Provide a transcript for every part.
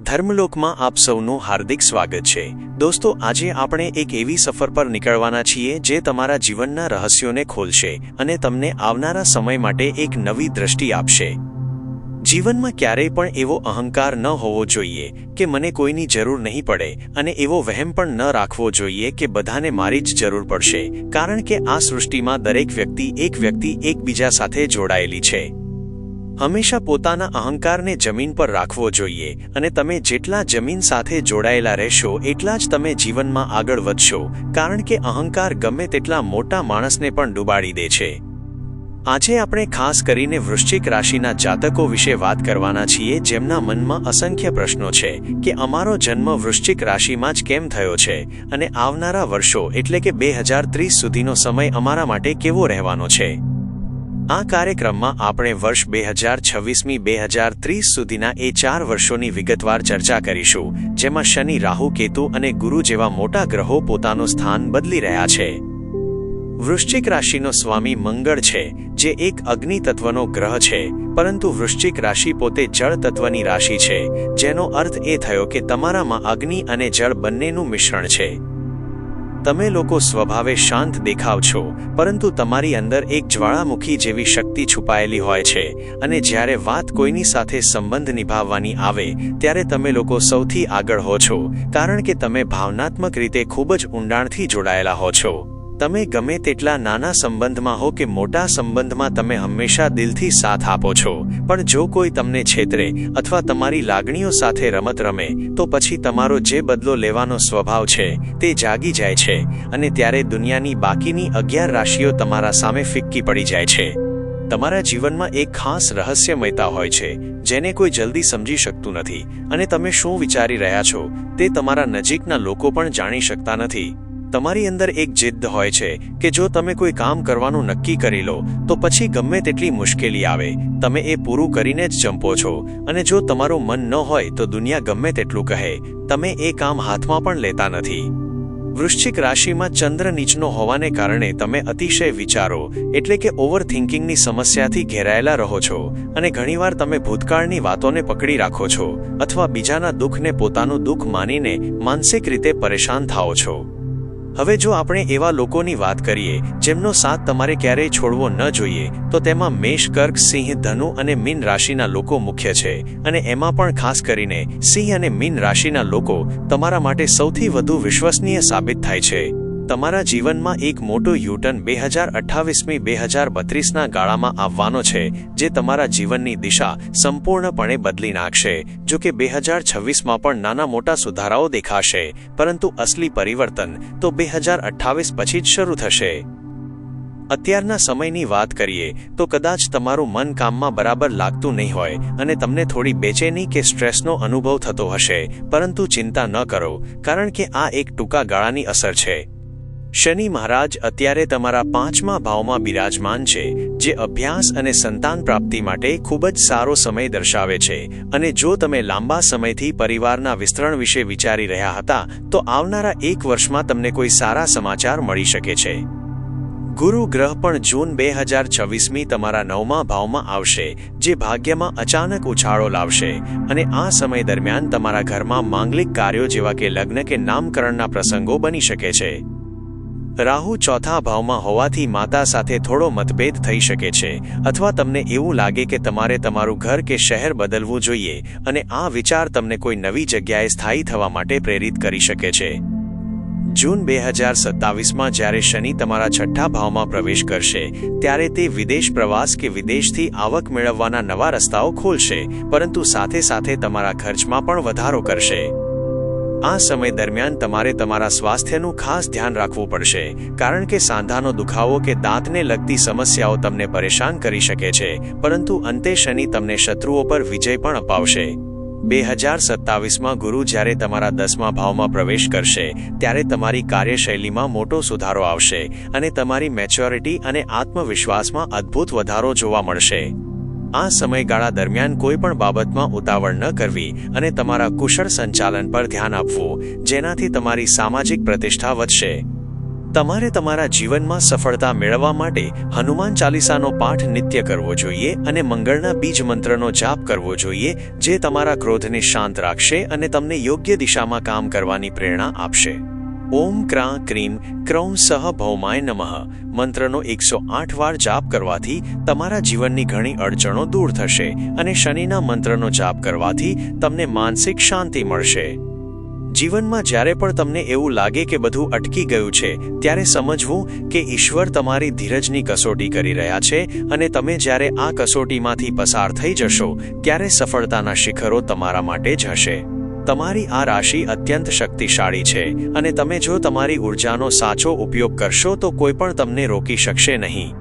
ધર્મલોકમાં આપ સૌનું હાર્દિક સ્વાગત છે। દોસ્તો, આજે આપણે એક એવી સફર પર નીકળવાના છીએ જે તમારા જીવનના રહસ્યોને ખોલશે અને તમને આવનારા સમય માટે એક નવી દ્રષ્ટિ આપશે। જીવનમાં ક્યારેય પણ એવો અહંકાર ન હોવો જોઈએ કે મને કોઈની જરૂર નહીં પડે, અને એવો વહેમ પણ ન રાખવો જોઈએ કે બધાને મારી જ જરૂર પડશે, કારણ કે આ સૃષ્ટિમાં દરેક વ્યક્તિ એકબીજા સાથે જોડાયેલી છે। હંમેશા પોતાના અહંકારને જમીન પર રાખવો જોઈએ, અને તમે જેટલા જમીન સાથે જોડાયેલા રહેશો એટલા જ તમે જીવનમાં આગળ વધશો, કારણ કે અહંકાર ગમે તેટલા મોટા માણસને પણ ડૂબાડી દે છે। આજે આપણે ખાસ કરીને વૃશ્ચિક રાશિના જાતકો વિશે વાત કરવાના છીએ, જેમના મનમાં અસંખ્ય પ્રશ્નો છે કે અમારો જન્મ વૃશ્ચિક રાશિમાં જ કેમ થયો છે, અને આવનારા વર્ષો એટલે કે 2030 સુધીનો સમય અમારા માટે કેવો રહેવાનો છે। આ કાર્યક્રમમાં આપણે વર્ષ 2026 2030 સુધીના એ 4 વર્ષોની વિગતવાર ચર્ચા કરીશું, જેમાં શનિ, રાહુ, કેતુ અને ગુરુ જેવા મોટા ગ્રહો પોતાનું સ્થાન બદલી રહ્યા છે। વૃશ્ચિક રાશિનો સ્વામી મંગળ છે, જે એક અગ્નિ તત્વનો ગ્રહ છે, પરંતુ વૃશ્ચિક રાશિ પોતે જળ તત્વની રાશિ છે, જેનો અર્થ એ થયો કે તમારામાં અગ્નિ અને જળ બંનેનું મિશ્રણ છે। તમે લોકો સ્વભાવે શાંત દેખાવ છો, પરંતુ તમારી અંદર એક જ્વાળામુખી જેવી શક્તિ છુપાયેલી હોય છે, અને જ્યારે વાત કોઈની સાથે સંબંધ નિભાવવાની આવે ત્યારે તમે લોકો સૌથી આગળ હો છો, કારણ કે તમે ભાવનાત્મક રીતે ખૂબ જ ઊંડાણથી જોડાયેલા હો છો। તમે ગમે તેટલા નાના સંબંધમાં હો કે મોટા સંબંધમાં તમે હંમેશા દિલથી સાથ આપો છો, પણ જો કોઈ તમને છેતરે અથવા તમારી લાગણીઓ સાથે રમત રમે તો પછી તમારો જે બદલો લેવાનો સ્વભાવ છે તે જાગી જાય છે, અને ત્યારે દુનિયાની બાકીની 11 રાશિઓ તમારા સામે ફિક્કી પડી જાય છે। તમારા જીવનમાં એક ખાસ રહસ્યમયતા હોય છે, જેને કોઈ જલ્દી સમજી શકતું નથી, અને તમે શું વિચારી રહ્યા છો તે તમારા નજીકના લોકો પણ જાણી શકતા નથી। તમારી અંદર એક જિદ્દ હોય છે કે જો તમે કોઈ કામ કરવાનું નક્કી કરી લો તો પછી ગમે તેટલી મુશ્કેલી આવે તમે એ પૂરું કરીને જ ચંપો છો, અને જો તમારું મન ન હોય તો દુનિયા ગમે તેટલું કહે તમે એ કામ હાથમાં પણ લેતા નથી। વૃશ્ચિક રાશિમાં ચંદ્ર નીચનો હોવાને કારણે તમે અતિશય વિચારો એટલે કે ઓવર થિંકિંગની સમસ્યાથી ઘેરાયેલા રહો છો, અને ઘણીવાર તમે ભૂતકાળની વાતોને પકડી રાખો છો, અથવા બીજાના દુઃખને પોતાનું દુઃખ માનીને માનસિક રીતે પરેશાન થાઓ છો। હવે જો આપણે એવા લોકોની વાત કરીએ જેમનો સાથ તમારે ક્યારેય છોડવો ન જોઈએ, તો તેમાં મેષ, કર્ક, સિંહ, ધનુ અને મીન રાશિના લોકો મુખ્ય છે, અને એમાં પણ ખાસ કરીને સિંહ અને મીન રાશિના લોકો તમારા માટે સૌથી વધુ વિશ્વસનીય સાબિત થાય છે। તમારા જીવનમાં એક મોટો યુટર્ન 2028-2032ના ગાળામાં આવવાનો છે, જે તમારા જીવનની દિશા સંપૂર્ણપણે બદલી નાખશે। જો કે 2026માં પણ નાના મોટા સુધારાઓ દેખાશે, પરંતુ અસલી પરિવર્તન તો 2028 પછી જ શરૂ થશે। અત્યારના સમયની વાત કરીએ તો કદાચ તમારું મન કામમાં બરાબર લાગતું નહીં હોય, અને તમને થોડી બેચેની કે સ્ટ્રેસનો અનુભવ થતો હશે, પરંતુ ચિંતા ન કરો, કારણ કે આ એક ટૂંકા ગાળાની અસર છે। શનિ મહારાજ અત્યારે તમારા 5મા ભાવમાં બિરાજમાન છે, જે અભ્યાસ અને સંતાન પ્રાપ્તિ માટે ખૂબ જ સારો સમય દર્શાવે છે, અને જો તમે લાંબા સમયથી પરિવારના વિસ્તરણ વિશે વિચારી રહ્યા હતા તો આવનારા 1 વર્ષમાં તમને કોઈ સારા સમાચાર મળી શકે છે। ગુરુ ગ્રહ પણ જૂન 2026 તમારા 9મા ભાવમાં આવશે, જે ભાગ્યમાં અચાનક ઉછાળો લાવશે, અને આ સમય દરમિયાન તમારા ઘરમાં માંગલિક કાર્યો જેવા કે લગ્ન કે નામકરણના પ્રસંગો બની શકે છે। રાહુ 4થા ભાવમાં હોવાથી માતા સાથે થોડો મતભેદ થઈ શકે છે, અથવા તમને એવું લાગે કે તમારે તમારું ઘર કે શહેર બદલવું જોઈએ, અને આ વિચાર તમને કોઈ નવી જગ્યાએ સ્થાયી થવા માટે પ્રેરિત કરી શકે છે। જૂન 2027માં જ્યારે શનિ તમારા 6થા ભાવમાં પ્રવેશ કરશે, ત્યારે તે વિદેશ પ્રવાસ કે વિદેશથી આવક મેળવવાના નવા રસ્તાઓ ખોલશે, પરંતુ સાથે સાથે તમારા ખર્ચમાં પણ વધારો કરશે। આ સમય દરમિયાન તમારે તમારા સ્વાસ્થ્યનું ખાસ ધ્યાન રાખવું પડશે, કારણ કે સાંધાનો દુખાવો કે દાંતને લગતી સમસ્યાઓ તમને પરેશાન કરી શકે છે, પરંતુ અંતે શનિ તમને શત્રુઓ પર વિજય પણ અપાવશે। 2027માં ગુરુ જ્યારે તમારા 10મા ભાવમાં પ્રવેશ કરશે, ત્યારે તમારી કાર્યશૈલીમાં મોટો સુધારો આવશે, અને તમારી મેચ્યોરિટી અને આત્મવિશ્વાસમાં અદ્ભુત વધારો જોવા મળશે। આ સમયગાળા દરમિયાન કોઈ પણ બાબતમાં ઉતાવળ ન કરવી, અને તમારા કુશળ સંચાલન પર ધ્યાન આપવું, જેનાથી તમારી સામાજિક પ્રતિષ્ઠા વધશે। તમારે તમારા જીવનમાં સફળતા મેળવવા માટે હનુમાન ચાલીસાનો પાઠ નિત્ય કરવો જોઈએ અને મંગળના બીજ મંત્રનો જાપ કરવો જોઈએ, જે તમારા ક્રોધને શાંત રાખશે અને તમને યોગ્ય દિશામાં કામ કરવાની પ્રેરણા આપશે. ઓમ ક્રાં ક્રીમ ક્રૌં સહ ભૌમાય નમઃ મંત્રનો 108 વાર જાપ કરવાથી તમારા જીવનની ઘણી અડચણો દૂર થશે અને શનિના મંત્રનો જાપ કરવાથી તમને માનસિક શાંતિ મળશે. જીવનમાં જ્યારે પણ તમને એવું લાગે કે બધું અટકી ગયું છે, ત્યારે સમજવું કે ઈશ્વર તમારી ધીરજની કસોટી કરી રહ્યા છે અને તમે જ્યારે આ કસોટીમાંથી પસાર થઈ જશો ત્યારે સફળતાના શિખરો તમારા માટે જ હશે. તમારી આ રાશિ અત્યંત શક્તિશાળી છે અને તમે જો તમારી ઉર્જાનો સાચો ઉપયોગ કરશો તો કોઈ પણ તમને રોકી શકશે નહીં.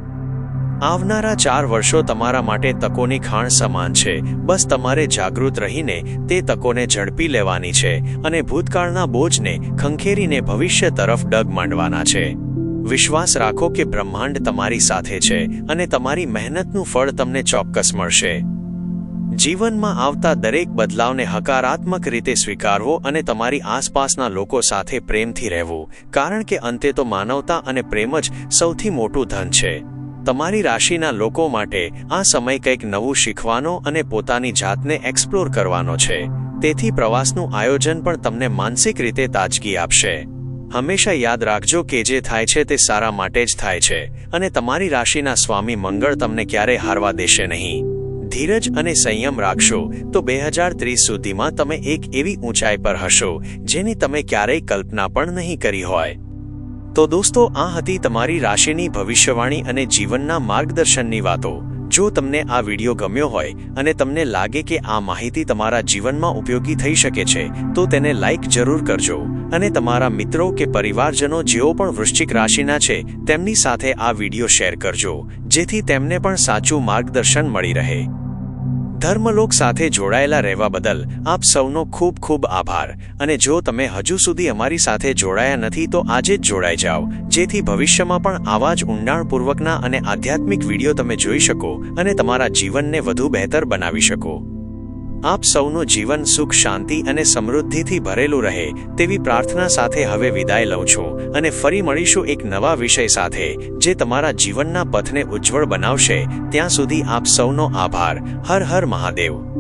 આવનારા 4 વર્ષો તમારા માટે તકોની ખાણ સમાન છે. બસ તમારે જાગૃત રહીને તે તકોને ઝડપી લેવાની છે અને ભૂતકાળના બોજને ખંખેરીને ભવિષ્ય તરફ ડગ માંડવાના છે. વિશ્વાસ રાખો કે બ્રહ્માંડ તમારી સાથે છે અને તમારી મહેનતનું ફળ તમને ચોક્કસ મળશે. જીવનમાં આવતા દરેક બદલાવને હકારાત્મક રીતે સ્વીકારવો અને તમારી આસપાસના લોકો સાથે પ્રેમથી રહેવું, કારણ કે અંતે તો માનવતા અને પ્રેમ જ સૌથી મોટું ધન છે. તમારી રાશિના લોકો માટે આ સમય કંઈક નવું શીખવાનો અને પોતાની જાતને એક્સપ્લોર કરવાનો છે. તેથી પ્રવાસનું આયોજન પણ તમને માનસિક રીતે તાજગી આપશે. હંમેશા યાદ રાખજો કે જે થાય છે તે સારા માટે જ થાય છે અને તમારી રાશિના સ્વામી મંગળ તમને ક્યારેય હારવા દેશે નહીં. ધીરજ અને સંયમ રાખશો તો 2030 સુધીમાં તમે એક એવી ઊંચાઈ પર હશો જેની તમે ક્યારેય કલ્પના પણ નહીં કરી હોય. તો દોસ્તો, આ હતી તમારી રાશિની ભવિષ્યવાણી અને જીવનના માર્ગદર્શનની વાતો. જો તમને આ વિડીયો ગમ્યો હોય અને તમને લાગે કે આ માહિતી તમારા જીવનમાં ઉપયોગી થઈ શકે છે તો તેને લાઈક જરૂર કરજો અને તમારા મિત્રો કે પરિવારજનો જેઓ પણ વૃશ્ચિક રાશિના છે તેમની સાથે આ વિડીયો શેર કરજો, જેથી તેમને પણ સાચું માર્ગદર્શન મળી રહે. ધર્મલોક સાથે જોડાયેલા રહેવા બદલ આપ સૌનો ખૂબ ખૂબ આભાર. અને જો તમે હજુ સુધી અમારી સાથે જોડાયા નથી તો આજે જ જોડાઈ જાઓ, જેથી ભવિષ્યમાં પણ આવા જ ઊંડાણપૂર્વકના અને આધ્યાત્મિક વિડીયો તમે જોઈ શકો અને તમારા જીવનને વધુ બહેતર બનાવી શકો. આપ સૌનું જીવન સુખ, શાંતિ અને સમૃદ્ધિથી ભરેલું રહે તેવી પ્રાર્થના સાથે હવે વિદાય લઉં છું અને ફરી મળીશું એક નવા વિષય સાથે જે તમારા જીવનના પથને ઉજ્જવળ બનાવશે. ત્યાં સુધી આપ સૌનો આભાર. હર હર મહાદેવ.